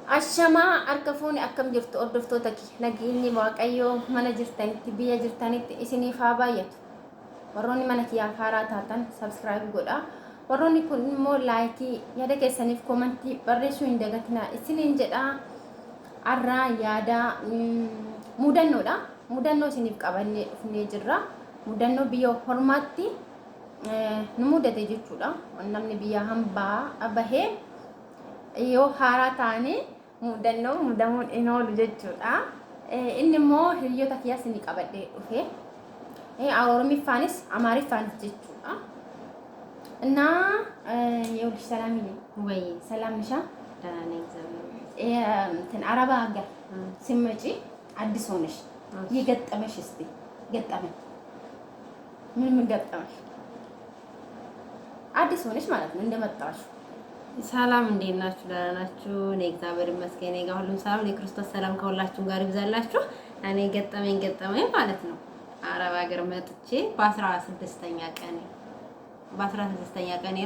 Ashamaa harka fuuni akkam jirtu hordoftoota nageenyi waaqayyoo mana jirtanitti biyya jirtanitti isiniif haa baay'atu. Warroonni mana kiyyaaf haaraa taatan subscribe godhaa. Warroonni kun immoo laayikii yaada keessaniif komentii barreessuu hin dagatinaa isiniin jedhaa. Arraa yaada mudannoodha. Mudannoo isiniif qabannee dhufnee jirra. Mudannoo biyya hormaatti nu mudate jechuudha. Namni biyya hambaa bahee yoo haaraa taane mudamuun in oolu jechuudha. Inni immoo hiriyoota kiyyaas ni qabadhee dhufe. Oromiffaanis Amaariffaanis jechuudha. እና የውልሽ ሰላም ይለኝ ወይ ሰላም ነሻ? ደህና ነኝ እግዚአብሔር እንትን አረባ ሀገር ስመጪ አዲስ ሆነሽ የገጠመሽ እስቲ ገጠመኝ ምን ገጠመሽ? አዲስ ሆነሽ ማለት ነው እንደመጣሽ። ሰላም እንዴት ናችሁ? ደህና ናችሁ? እኔ እግዚአብሔር ይመስገን እኔ ጋር ሁሉም ሰላም። የክርስቶስ ሰላም ከሁላችሁም ጋር ይብዛላችሁ። እኔ ገጠመኝ ማለት ነው አረብ ሀገር መጥቼ በ16ኛ ቀኔ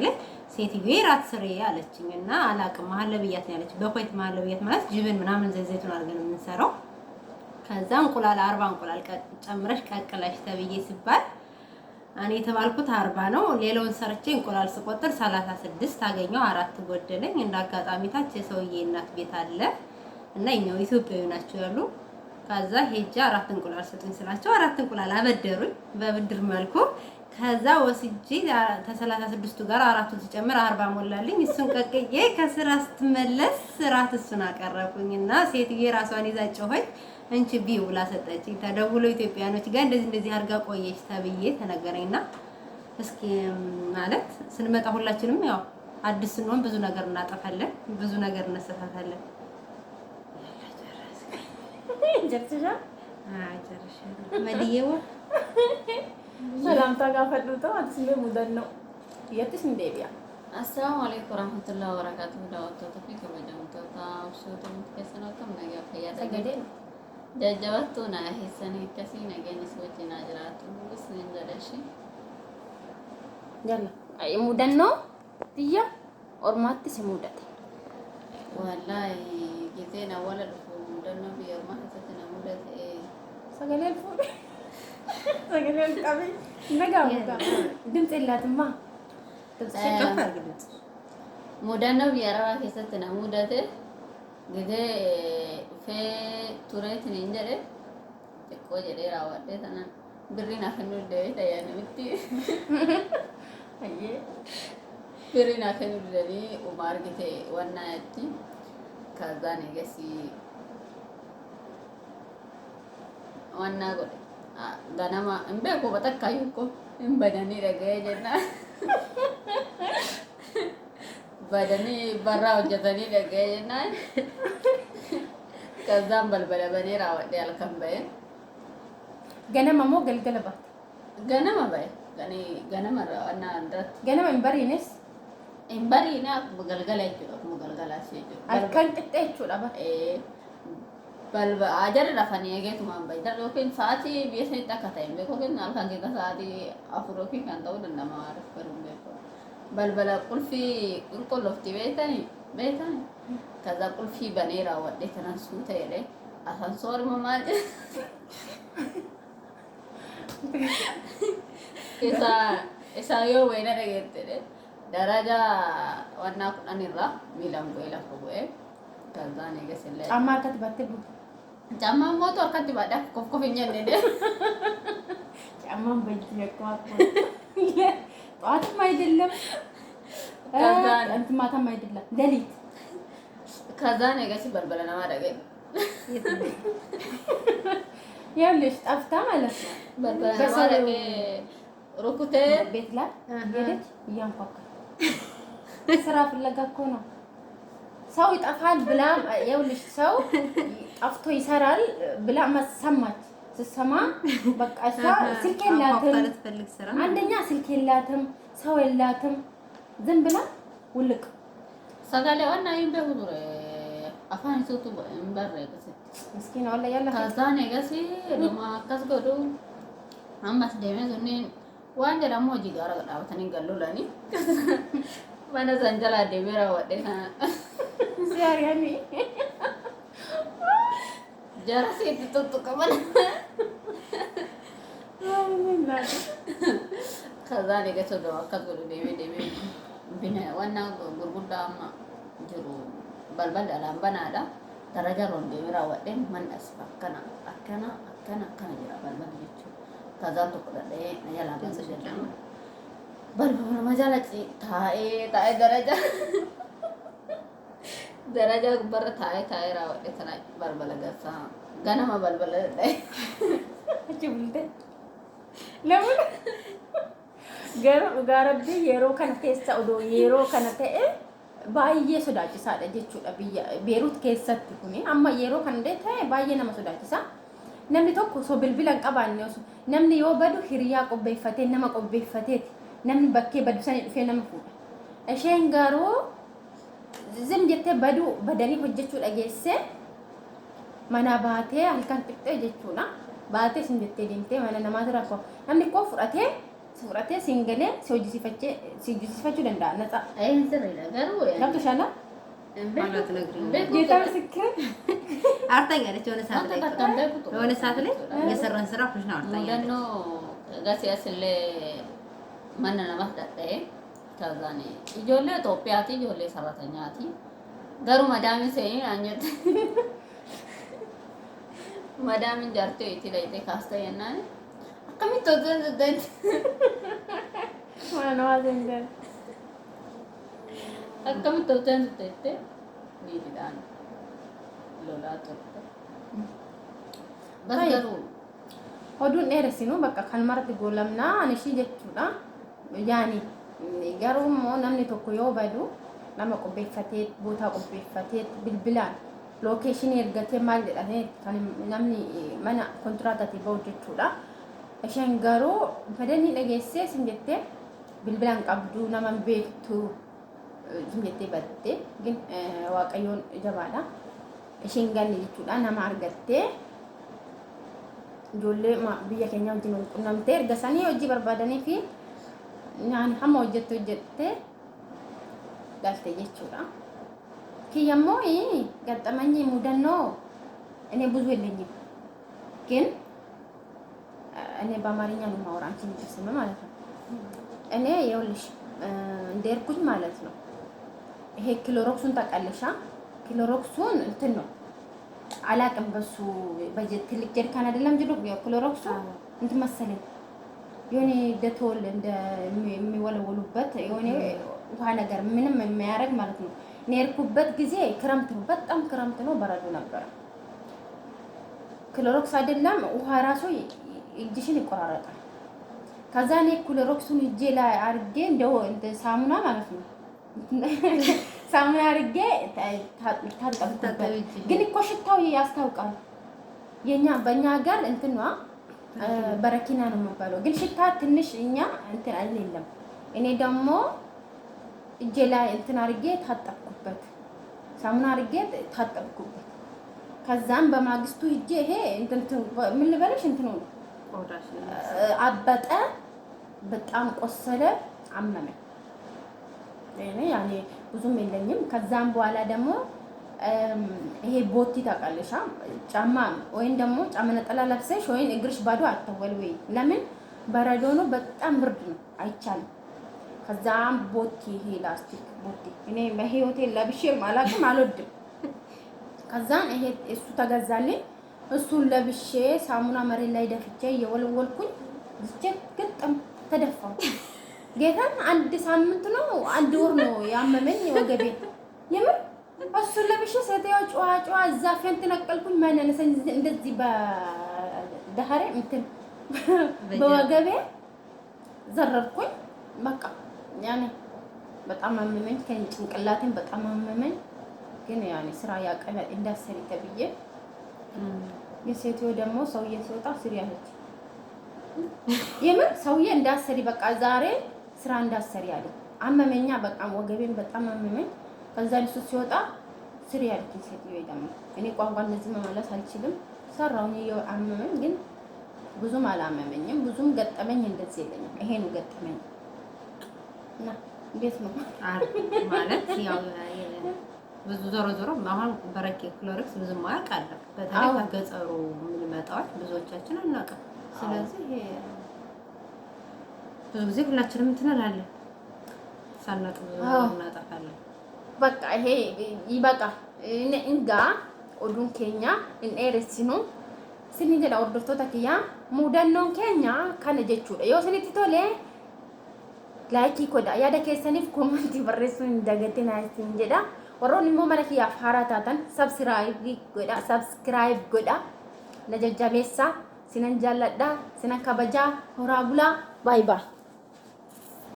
ላይ ሴትዮ ራት ስሪ አለችኝና አላቅም ማህለብያት ነው ያለች። በኮይት ማህለብያት ማለት ጅብን ምናምን ዘይቱን አድርገን የምንሰራው። ከዛ እንቁላል 40 እንቁላል ጨምረሽ ቀቅለሽ ተብዬ ሲባል እኔ የተባልኩት 40 ነው። ሌላውን ሰርቼ እንቁላል ስቆጥር 36 አገኘው፣ 4 ጎደለኝ። እንዳጋጣሚ ታች የሰውዬ እናት ቤት አለ እና እኛው ኢትዮጵያዊ ናቸው ያሉ። ከዛ ሄጃ 4 እንቁላል ሰጡኝ ስላቸው 4 እንቁላል አበደሩኝ በብድር መልኩ። ከዛ ወስጄ ከ36ቱ ጋር 4ቱን ሲጨምር 40 ሞላልኝ። እሱን ቀቅዬ ከስራ ስትመለስ ስራት እሱን አቀረብኩኝና ሴትዬ ራሷን ይዛ ጮኸች። እንቺ ቢው ብላ ሰጠችኝ። ተደውሎ ኢትዮጵያኖች ጋር እንደዚህ አድርጋ ቆየች ተብዬ ተነገረኝና እስኪ ማለት ስንመጣ ሁላችንም ያው አዲስ ስንሆን ብዙ ነገር እናጠፋለን፣ ብዙ ነገር እንሰሳታለን። ጀርትሻ ጀርሻ መዲየው ሰላም ታጋፈዱታ አዲስ ሙደን ነው የትስ እንደቢያ አሰላሙ አለይኩም ወራህመቱላሂ ወበረካቱሁ። ዳውቶ ተፊክ በጀምቶታ አብሶቶ ምትከሰናከም ነገር ፈያደገደ ጀጀበቱና ሂሰኒ ከሲ ነገኒ ሰዎችና ጅራቱ ስን ዘደሽ ያላ አይ ሙደን ነው ትያ ኦርማት ሲሙደት ወላሂ ጊዜና ወለዱ ሙደን ነው ቢየርማ ተተና ሙደት ሰገለል ፉ ሰገለል ቀቢ ነጋው ድምጽ የላትማ ሙደን ነው ቢየራዋ ከሰተና ሙደት ጊዜ fe turet ni njare ko jere rawade tanan birina kanu de tayane mitti aye birina kanu de ni umar gite wanna yatti kaza ne gasi wanna gode ganama embe ko batakayu ko embadani rage jenna badani barra hojjatani rage jenna ከዛም በልበለ በኔ ራወደ ያልከምበየ ገነማ ሞ ገልገለባት ገነማ በይ ገነማ ራና አንዳት ገነማ እንበሪነስ እንበሪና በገልገለ ይችላል በገልገላ ሲይጅ አልከን ጥጤቹ ዳባ በልበ አጀር ራፈኒ የጌቱ ማንበይ ደሎከን ሳቲ ቢሰይ ተከታይ በኮከን አልካን ገጋ ሳቲ አፍሮኪ ካንታው ደንደማ አረፍ ከሩም በልበለ ቁልፊ እንቆሎፍቲ ቤታኒ ከዛ ቁልፊ በኔራ ወደ ተነሱ ተይለ አሳንሶር ማማል ኢሳዮ ወይና ነገርተለ ደረጃ ዋና ቁጣኒራ ሚላም ጎይላ ፈጎe ከዛ ነገሰለ ጫማ ከተባተቡ ጫማ ሞቶ ከተባዳ ኮፍኮፍኛ ነደ ጫማን በእጅ ነቋቁ ጠዋትም አይደለም ከዛ እንት ማታም አይደለም ሌሊት ከዛ ነገስ በልበለና ማደገኝ ያለሽ ጠፍታ ማለት ነው። በልበለና ማደገ ሩኩቴ ቤት ላይ ሄደች እያንኳኳ ስራ ፍለጋ እኮ ነው። ሰው ይጠፋል ብላ ያውልሽ ሰው ጠፍቶ ይሰራል ብላ ሰማች። ስትሰማ በቃ እሷ ስልክ የላትም፣ አንደኛ ስልክ የላትም፣ ሰው የላትም። ዝም ብላ ውልቅ ሰጋለ ዋና ይበሁዱረ afaan isuutu hin barreessite miskiina walla yalla kaasaan eegasi dhuma akkas godhu ammas deemee sunniin waan jedhamu hojii gaara dhaabatanii gallolanii mana san jalaa deemee raawwadhe kana siyaariyanii ጀራሴ ተጠጥቀመን ከዛ ነገቶ ደው አካጎሉ ደሜ ቢነ ዋና ጉርጉዳማ ጅሩ balbal banaadha daraja ronde raawwadhe man akkana jira balbal jechuudha kazaan tokko dhadhee na jalaa baasuu jedhama balbal majala taa'ee daraja gubbarra taa'ee raawwadhe kana balbala garsaa ganama balbala dhadhee achi bulte lamun garuu dhugaa rabbii yeroo kana keessa odoo yeroo kana ta'e baay'ee sodaachisaadha jechuudha biyya Beerut keessatti kuni amma yeroo kan ta'e baay'ee nama sodaachisa namni tokko so bilbila qabaanne namni yoo badu hiriyaa qopheeffatee nama qopheeffatee namni bakkee badu sanii dhufee nama fuudha isheen garuu zim jettee badanii hojjechuu dhageesse mana baatee halkan qixxee jechuudha baatee sin jettee deemtee mana namaatti rakkoo namni koo fudhatee singalee si hojjisiifachuu danda'a ነፃ አይን ስሪላ ጋሩ ገብቶሻል ማለት ነግሪኝ ጌታ ምስክር አርታኛለች የሆነ ሰዓት ላይ የሰራን ስራ ኩሽና አርታኛለች ነው ጋሲያስለ ማን ነማት ዳጤ ታዛኔ ኢጆሌ ኢትዮጵያቲ ኢጆሌ ሰራተኛቲ ጋሩ ማዳሚ ሰይ አኘት ማዳሚ ጃርቴ ኢቲ ላይቴ ካስተየና akkamitti hojjetan jettee waan waazendee akkamitti hojjetan jettee niidhaan lolaa turte bas garuu oduun dheeressinu bakka kan maratti goolamnaa anishii jechuudha yaani garuu immoo namni tokko yoo badu nama qopheeffatee bootaa qopheeffatee bilbilaan lookeeshinii ergatee maal jedhamee kan namni mana kontiraatatii bahu jechuudha isheen garuu fedhanii dhageessee sin jettee bilbilaan qabdu nama beektu sin jettee batte gin waaqayyoon jabaadha isheen ganni jechuudha nama argattee ijoollee biyya keenya wajjin wal qunnamtee erga sanii hojii barbaadanii fi nyaani hamma hojjettee galte jechuudha kiyyammoo gaxxamanii mudannoo እኔ ብዙ የለኝም ግን እኔ በአማርኛ ነው የማወራ አንቺ ልትሰማ ማለት ነው እኔ ይኸውልሽ እንደርኩኝ ማለት ነው ይሄ ክሎሮክሱን ታውቃለሽ ክሎሮክሱን እንትን ነው አላቅም በሱ በጀት ትልቅ ጀሪካን አይደለም ጅሎ ክሎሮክሱ እንትን መሰለኝ የሆነ ደቶል እንደሚወለወሉበት የሆነ ውሃ ነገር ምንም የሚያረግ ማለት ነው ኔርኩበት ጊዜ ክረምት ነው በጣም ክረምት ነው በረዶ ነበር ክሎሮክስ አይደለም ውሃ ራሱ እጅሽን ይቆራረጣል ከዛ እኔ ክሎሮክሱን እጄ ላይ አርጌ እንደው እንደ ሳሙና ማለት ነው ሳሙና አርጌ ታጠብኩበት ግን እኮ ሽታው ያስታውቃል የኛ በእኛ ሀገር እንትን ነው በረኪና ነው የሚባለው ግን ሽታ ትንሽ እኛ እንትን አይደለም እኔ ደግሞ እጄ ላይ እንትን አርጌ ታጠብኩበት ሳሙና አርጌ ታጠብኩበት ከዛም በማግስቱ እጄ ይሄ እንትን ምን ልበልሽ እንትን ነው አበጠ በጣም ቆሰለ አመመኝ እኔ ያኔ ብዙም የለኝም ከዛም በኋላ ደግሞ ይሄ ቦቲ ታውቃለሽ ጫማ ወይን ደግሞ ጫማ ነጠላ ለብሰሽ ወይን እግርሽ ባዶ አትወልወይ ለምን በረዶ ነው በጣም ብርድ ነው አይቻልም ከዛም ቦቲ ይሄ ላስቲክ ቦቲ እኔ በህይወቴ ለብሼ ማላቅም አልወድም ከዛም ይሄ እሱ ተገዛልኝ እሱን ለብሼ ሳሙና መሬት ላይ ደፍቼ የወልወልኩኝ ግጥም ተደፋው ጌታን አንድ ሳምንት ነው አንድ ወር ነው ያመመኝ ወገቤ የምር እሱን ለብሼ ሰተያው ጫዋ እዛ ፈንት ነቀልኩኝ ማነነሰ እንደዚህ በዳህሬ እንትን በወገቤ ዘረርኩኝ በቃ ያኔ በጣም አመመኝ ከጭንቅላቴን በጣም አመመኝ ግን ያኔ ስራ ያቀለ እንዳሰሪ ተብዬ የሴትዮ ደግሞ ሰውዬ ሲወጣ ስሪ አለች የምን ሰውዬ እንዳሰሪ በቃ ዛሬ ስራ እንዳሰሪ አለች አመመኛ በቃ ወገቤን በጣም አመመኝ ከዛ ልሱ ሲወጣ ስሪ አለች ሴትዮ ደግሞ እኔ ቋንቋ እንደዚህ መመለስ አልችልም ሰራውኝ አመመኝ ግን ብዙም አላመመኝም ብዙም ገጠመኝ እንደዚህ የለኝም ይሄ ነው ገጠመኝ እና እንዴት ነው ማለት ያው ብዙ ዞሮ ዞሮ አሁን በረኪ ክሎሪክስ ብዙ ማያውቅ አለ። በተለይ ከገጠሩ የምንመጣው ብዙዎቻችን አናውቅም። ስለዚህ ብዙ ጊዜ ሁላችንም እንትን እንላለን ሳናውቅ ብዙ ነገር እናጠፋለን። በቃ ይሄ ይበቃል። እንጋ ኦዱን ኬኛ እንኤረሲኑ ስኒ ጀዳ ኦርዶፍቶታ ኪያ ሙደኖን ኬኛ ከነ ጀቹudha yoo isinitti tole laayikii godha yaada keessaniif komentii barreessuun hin dagatinaa isin jedha warroonni immoo mana kiyyaaf haaraa taatan subscribe godha na jajjabeessa sinan jaalladha sinan kabajaa horaa bulaa baay baay